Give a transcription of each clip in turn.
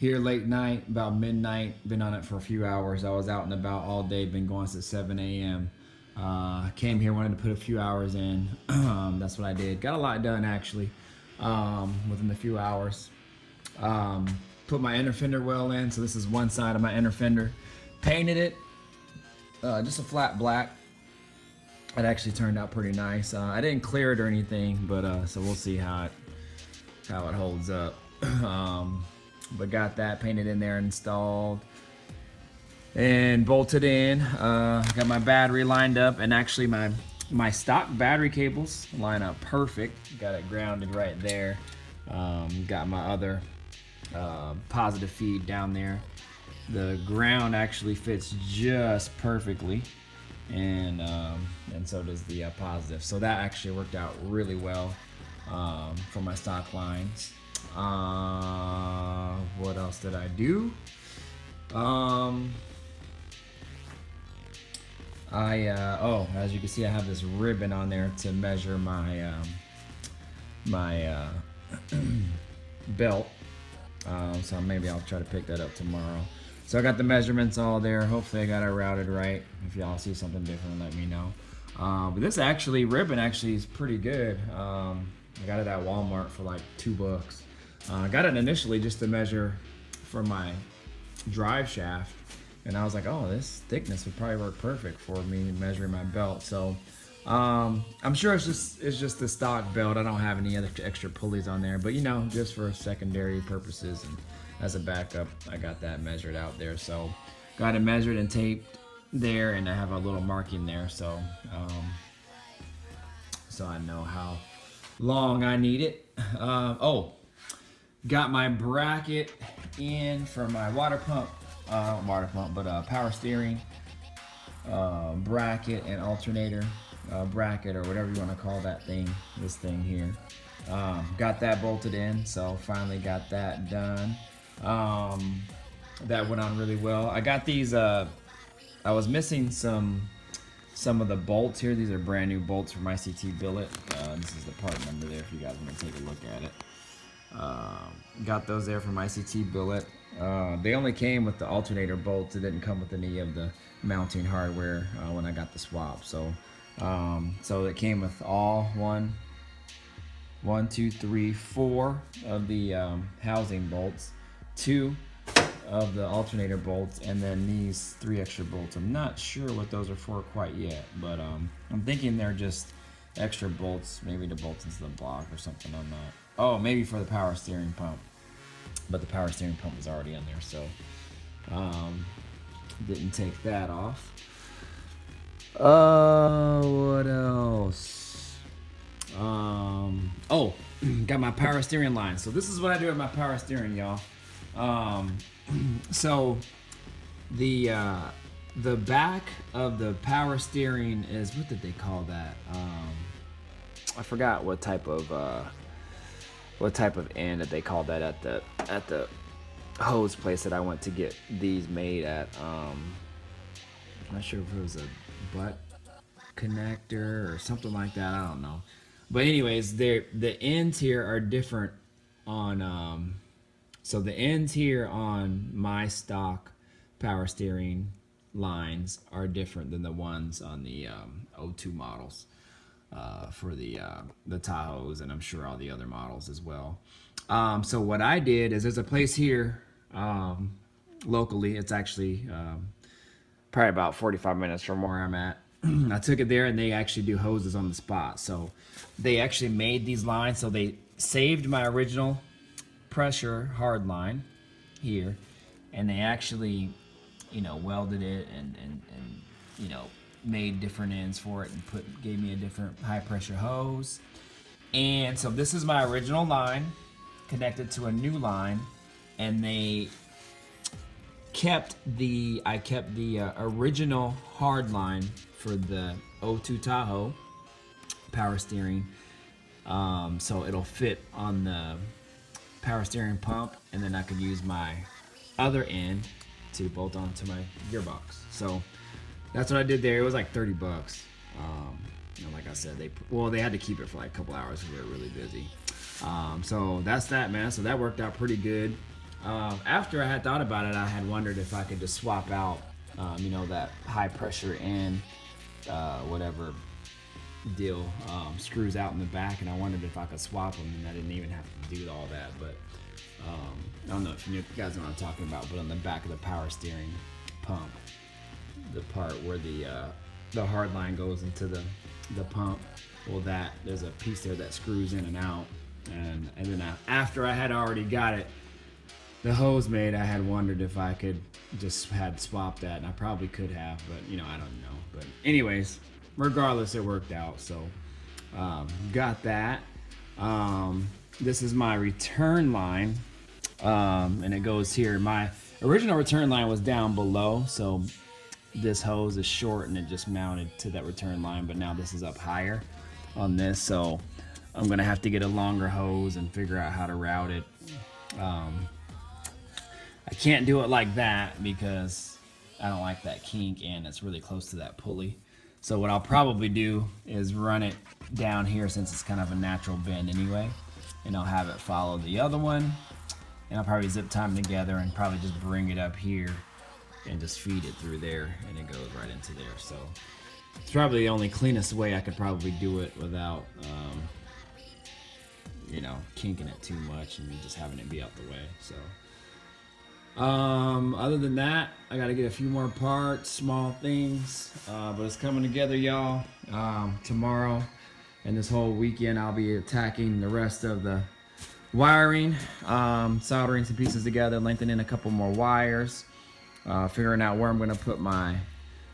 here late night, about midnight. Been on it for a few hours. I was out and about all day. Been going since 7 a.m. Came here, wanted to put a few hours in. That's what I did. Got a lot done actually within a few hours. Put my inner fender well in. So this is one side of my inner fender. Painted it. Just a flat black. It actually turned out pretty nice. I didn't clear it or anything, but so we'll see how it holds up. But got that painted in there, installed, and bolted in. Got my battery lined up, and actually my stock battery cables line up perfect. Got it grounded right there. Got my other positive feed down there. The ground actually fits just perfectly, and so does the positive. So that actually worked out really well for my stock lines. What else did I do? As you can see, I have this ribbon on there to measure my belt. So maybe I'll try to pick that up tomorrow. So I got the measurements all there. Hopefully I got it routed right. If y'all see something different, let me know. But this ribbon actually is pretty good. I got it at Walmart for like $2. I got it initially just to measure for my drive shaft, and I was like, oh, this thickness would probably work perfect for me measuring my belt. So I'm sure it's just the stock belt. I don't have any other extra pulleys on there, but just for secondary purposes and as a backup, I got that measured out there. So got it measured and taped there, and I have a little marking there, so I know how long I need it. Got my bracket in for my power steering bracket and alternator bracket, or whatever you want to call that thing, this thing here. Got that bolted in, so finally got that done. That went on really well. I got these, I was missing some of the bolts here. These are brand new bolts from ICT Billet. This is the part number there if you guys want to take a look at it. Got those there from ICT Billet. They only came with the alternator bolts. It didn't come with any of the mounting hardware when I got the swap. So it came with all one, two, three, four of the housing bolts, 2 of the alternator bolts, and then these 3 extra bolts. I'm not sure what those are for quite yet, but I'm thinking they're just extra bolts, maybe to bolt into the block or something. I'm not. Oh, maybe for the power steering pump, but the power steering pump was already in there, so didn't take that off. What else? Got my power steering line. So this is what I do with my power steering, y'all. So the back of the power steering is, what did they call that? I forgot what type of end that they called that at the hose place that I went to get these made at. I'm not sure if it was a butt connector or something like that. I don't know. But anyways, the ends here are different on so the ends here on my stock power steering lines are different than the ones on the O2 models for the Tahoes, and I'm sure all the other models as well. So what I did is, there's a place here locally. It's actually probably about 45 minutes from where I'm at. I took it there, and they actually do hoses on the spot. So they actually made these lines. So they saved my original pressure hard line here, and they actually, welded it and made different ends for it, and gave me a different high pressure hose. And so this is my original line connected to a new line, and I kept the original hard line for the O2 Tahoe power steering, so it'll fit on the power steering pump, and then I could use my other end to bolt onto my gearbox. So that's what I did there. It was like $30. Like I said, they had to keep it for like a couple hours because they were really busy. So that's that, man. So that worked out pretty good. After I had thought about it, I had wondered if I could just swap out, that high pressure and whatever deal screws out in the back, and I wondered if I could swap them, and I didn't even have to do all that. But I don't know if you guys know what I'm talking about, but on the back of the power steering pump, the part where the hard line goes into the pump, well, there's a piece there that screws in and out, and then after I had already got it, the hose made, I had wondered if I could just had swapped that, and I probably could have, but I don't know. But anyways, regardless, it worked out. So got that. This is my return line, and it goes here. My original return line was down below, so this hose is short and it just mounted to that return line, but now this is up higher on this, so I'm gonna have to get a longer hose and figure out how to route it. I can't do it like that because I don't like that kink and it's really close to that pulley. So what I'll probably do is run it down here, since it's kind of a natural bend anyway, and I'll have it follow the other one, and I'll probably zip tie them together and probably just bring it up here and just feed it through there, and it goes right into there. So it's probably the only cleanest way I could probably do it without kinking it too much and just having it be out the way. So other than that, I gotta get a few more parts, small things, but it's coming together, y'all. Tomorrow and this whole weekend I'll be attacking the rest of the wiring, soldering some pieces together, lengthening a couple more wires, figuring out where I'm gonna put my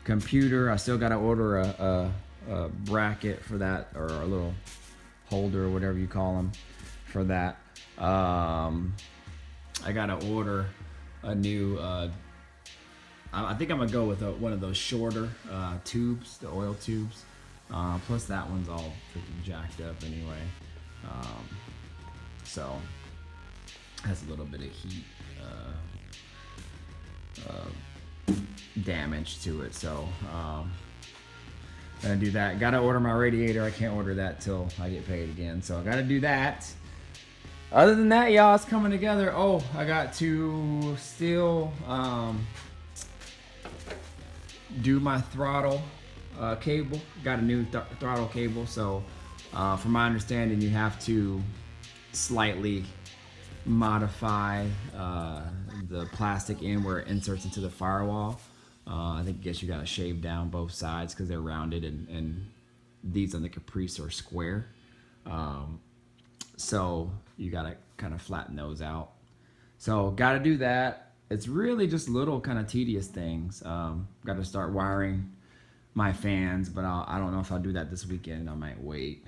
computer. I still gotta order a bracket for that, or a little holder or whatever you call them for that. I gotta order a new I think I'm gonna go with one of those shorter tubes, the oil tubes, plus that one's all freaking jacked up anyway, so has a little bit of heat damage to it. So gonna do that. Gotta order my radiator. I can't order that till I get paid again, so I gotta do that. Other than that, y'all, it's coming together. Oh, I got to still do my throttle cable. Got a new throttle cable. So from my understanding, you have to slightly modify the plastic end where it inserts into the firewall. I guess you gotta shave down both sides because they're rounded, and these on the Caprice are square. So you gotta kind of flatten those out. So gotta do that. It's really just little kind of tedious things. Gotta start wiring my fans, but I don't know if I'll do that this weekend. I might wait.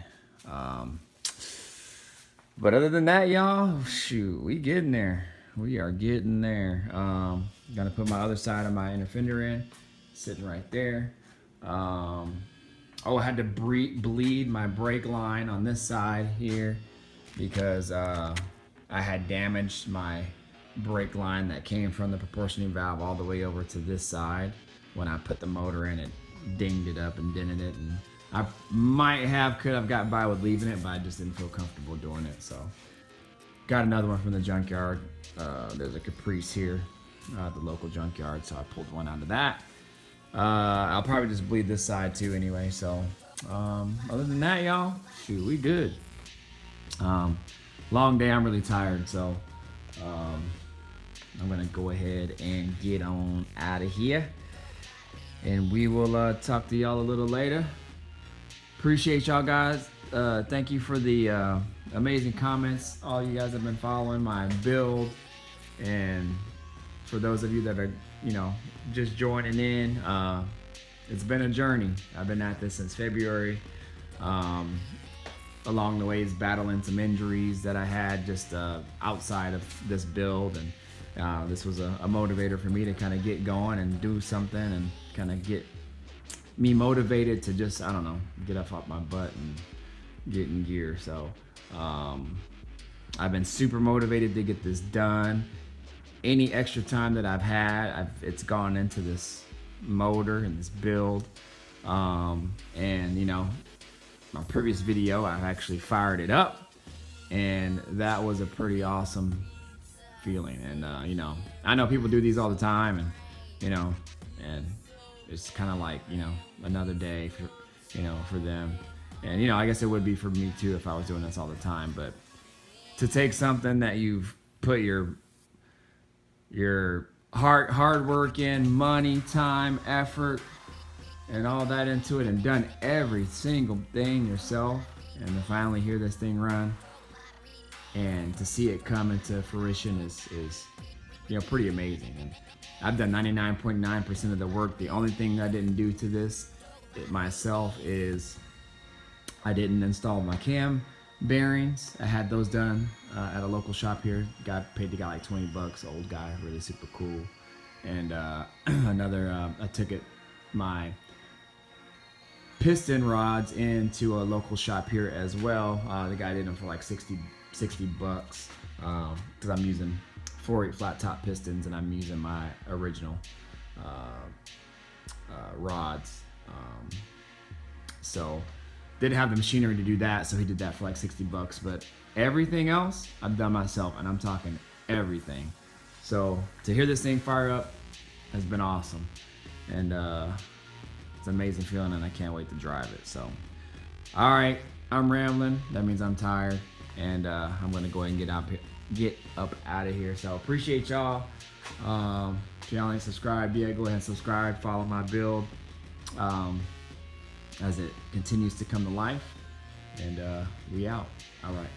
But other than that, y'all, shoot, we getting there. We are getting there. Gotta put my other side of my inner fender in, sitting right there. I had to bleed my brake line on this side here because I had damaged my brake line that came from the proportioning valve all the way over to this side. When I put the motor in, it dinged it up and dented it, and I could have gotten by with leaving it, but I just didn't feel comfortable doing it. So got another one from the junkyard. There's a Caprice here, the local junkyard, so I pulled one out of that. I'll probably just bleed this side too anyway. So other than that, y'all, shoot, we good. Long day, I'm really tired, so I'm gonna go ahead and get on out of here, and we will talk to y'all a little later. Appreciate y'all guys. Thank you for the amazing comments. All you guys have been following my build, and for those of you that are just joining in, it's been a journey. I've been at this since February. Along the way is battling some injuries that I had just outside of this build, and this was a motivator for me to kind of get going and do something and kind of get me motivated to just, I don't know, get up off my butt and get in gear. So I've been super motivated to get this done. Any extra time that I've had, it's gone into this motor and this build, and my previous video, I actually fired it up, and that was a pretty awesome feeling. And you know, I know people do these all the time, and you know, and it's kind of like, you know, another day for, you know, for them. And you know, I guess it would be for me too if I was doing this all the time. But to take something that you've put your hard work in, money, time, effort, and all that into it, and done every single thing yourself, and to finally hear this thing run and to see it come into fruition is you know, pretty amazing. And I've done 99.9% of the work. The only thing I didn't do to this myself is I didn't install my cam bearings. I had those done at a local shop here. Paid the guy like 20 bucks. Old guy, really super cool. And I took my piston rods into a local shop here as well. The guy did them for like 60 bucks because I'm using 4/8 flat top pistons, and I'm using my original rods. So didn't have the machinery to do that, so he did that for like 60 bucks. But everything else I've done myself, and I'm talking everything. So to hear this thing fire up has been awesome, and it's an amazing feeling, and I can't wait to drive it. So all right, I'm rambling. That means I'm tired, and I'm gonna go ahead and get up out of here. So appreciate y'all. If y'all ain't subscribed yet, go ahead and subscribe. Follow my build as it continues to come to life. And we out. All right.